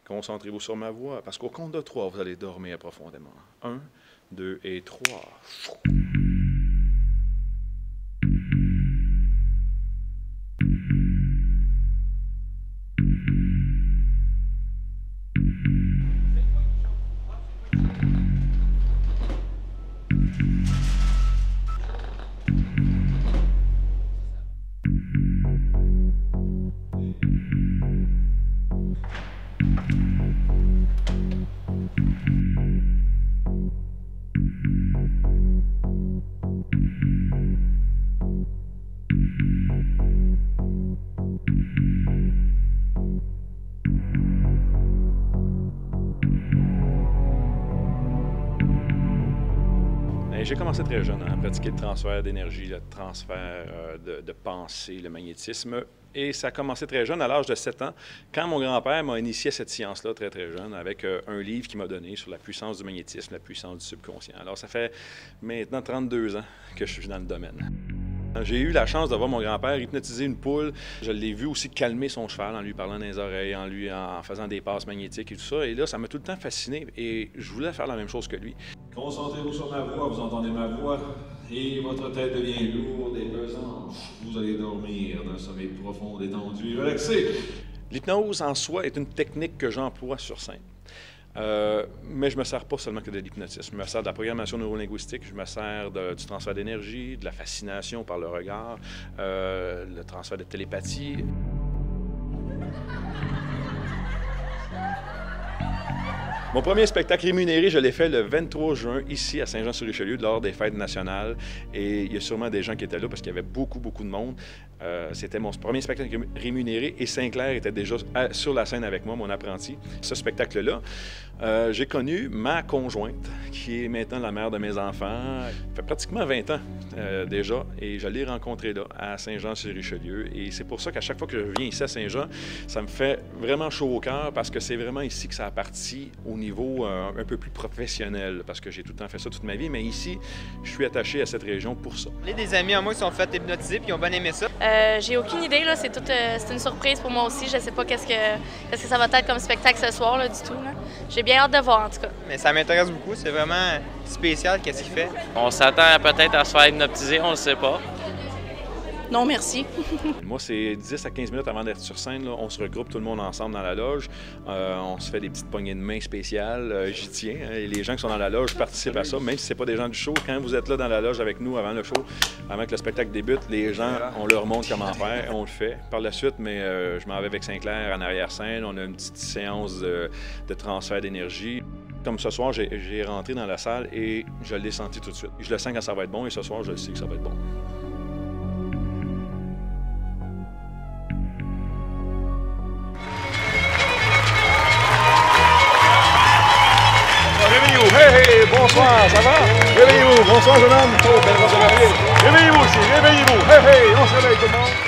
Concentrez-vous sur ma voix, parce qu'au compte de 3, vous allez dormir profondément. 1, 2 et 3. J'ai commencé très jeune à pratiquer le transfert d'énergie, le transfert de pensée, le magnétisme. Et ça a commencé très jeune, à l'âge de 7 ans, quand mon grand-père m'a initié à cette science-là très, très jeune, avec un livre qu'il m'a donné sur la puissance du magnétisme, la puissance du subconscient. Alors, ça fait maintenant 32 ans que je suis dans le domaine. J'ai eu la chance de voir mon grand-père hypnotiser une poule. Je l'ai vu aussi calmer son cheval en lui parlant dans les oreilles, en faisant des passes magnétiques et tout ça. Et là, ça m'a tout le temps fasciné et je voulais faire la même chose que lui. Concentrez-vous sur ma voix, vous entendez ma voix et votre tête devient lourde et pesante. Vous allez dormir d'un sommeil profond, détendu et relaxé. L'hypnose en soi est une technique que j'emploie sur scène. Mais je ne me sers pas seulement que de l'hypnotisme. Je me sers de la programmation neurolinguistique, je me sers du transfert d'énergie, de la fascination par le regard, le transfert de télépathie. Mon premier spectacle rémunéré, je l'ai fait le 23 juin, ici à Saint-Jean-sur-Richelieu, lors des fêtes nationales. Et il y a sûrement des gens qui étaient là parce qu'il y avait beaucoup, beaucoup de monde. C'était mon premier spectacle rémunéré et Sinclair était déjà sur la scène avec moi, mon apprenti. Ce spectacle-là, j'ai connu ma conjointe, qui est maintenant la mère de mes enfants. Ça fait pratiquement 20 ans déjà et je l'ai rencontrée là, à Saint-Jean-sur-Richelieu. Et c'est pour ça qu'à chaque fois que je viens ici à Saint-Jean, ça me fait vraiment chaud au cœur parce que c'est vraiment ici que ça a parti au niveau un peu plus professionnel, parce que j'ai tout le temps fait ça toute ma vie, mais ici, je suis attaché à cette région pour ça. Il y a des amis à moi qui sont fait hypnotiser puis ils ont bien aimé ça. J'ai aucune idée, là. C'est une surprise pour moi aussi. Je sais pas qu'est-ce que ça va être comme spectacle ce soir, là, du tout. J'ai bien hâte de voir, en tout cas. Mais ça m'intéresse beaucoup, c'est vraiment spécial qu'est-ce qu'il fait. On s'attend peut-être à se faire hypnotiser, on le sait pas. Non, merci. Moi, c'est 10 à 15 minutes avant d'être sur scène. Là, on se regroupe tout le monde ensemble dans la loge. On se fait des petites poignées de main spéciales. J'y tiens. Et les gens qui sont dans la loge participent à ça, même si ce n'est pas des gens du show. Quand vous êtes là dans la loge avec nous avant le show, avant que le spectacle débute, les gens, on leur montre comment faire. On le fait. Par la suite, mais je m'en vais avec Sinclair en arrière-scène. On a une petite séance de transfert d'énergie. Comme ce soir, j'ai rentré dans la salle et je l'ai senti tout de suite. Je le sens quand ça va être bon et ce soir, je sais que ça va être bon. Hey, bonsoir, ça va? Réveillez-vous, bonsoir jeune homme. Oh, belle robe de mariée. Réveillez-vous aussi, réveillez-vous. Hey, on se réveille tout le monde.